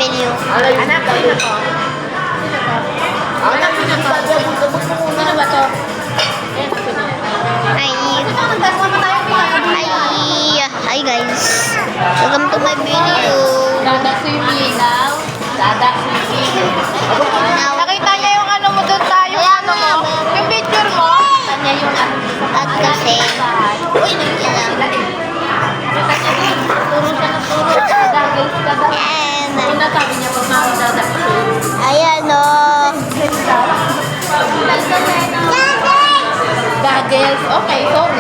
video. Anak, sino to? Anak, sino to? Sino ba to? Hi. Hi guys. Welcome to my video. Dada swimming. Dada swimming. Now, Nakita niya yung ano mo doon tayo. Ano mo? Yung picture mo. Nakita niya yung ano. at kasi, Uy, nakita sila eh. Nakita niya din. Turo siya na turo. Goggles ka daw. and, Una sabi niya pag makakadada. ayan o. Goggles. Okay, sorry.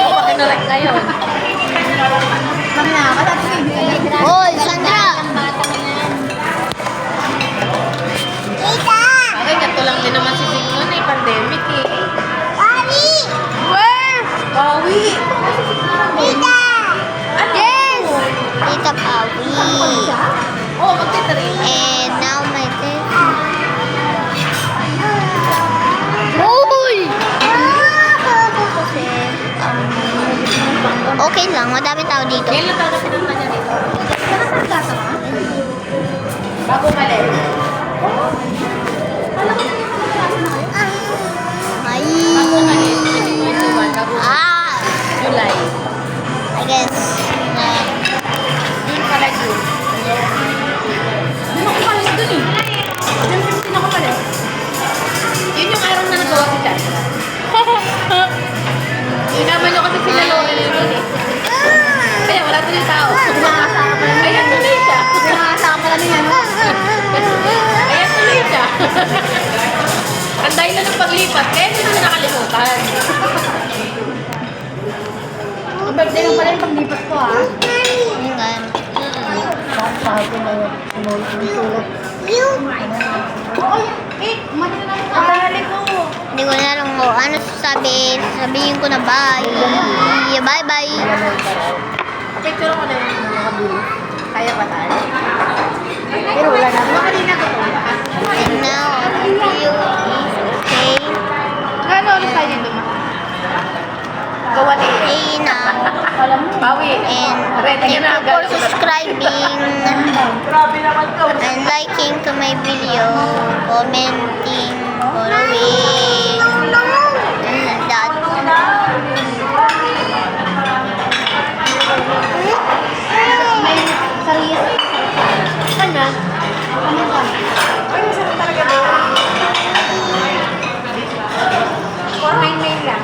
Pakinalak na yun. Hoy, Sandra! Tita! Okay, ganito lang din naman si Zing noon eh. Pandemic eh. Pawi! Where? Bawi. Tita! Ano? Yes! Tita Pawi. Oo, magtitrin. And now my test. Uy! Kasi, okay lang. Madaming tao dito. Kailan tayo na pinunta niya dito? Bago mali. Ay! Bago mali. 2021. Bago July. I guess. June pala June. Doon ako pala doon eh. June 15 ako pala. Yun yung araw na nagawa ko dyan. Inaman nyo kasi sila Laurel doon eh. Kaya wala tuloy tao. Ayan tuloy siya. Nakakasama na niya, no? Ayan tuloy siya. Ang dahil na ng paglipat, kaya hindi na nakalimutan. Ang birthday lang pala yung paglipat ko, ha? Ayan. Ang ko. Hindi ko na alam kung ano sabihin ko na bye. Bye bye. Picture ko na yun ng mga dulo. Kaya ba tayo? Pero wala na. Mga kanina ko to. And now, our video is okay. Gano'n ulit tayo dito, ma? Gawa ni Okay now. Bawi. And Ready thank na. you for subscribing Grabe naman to. and liking to my video, commenting, following, and that. Ano? Ay, masarap talaga doon. 499 lang.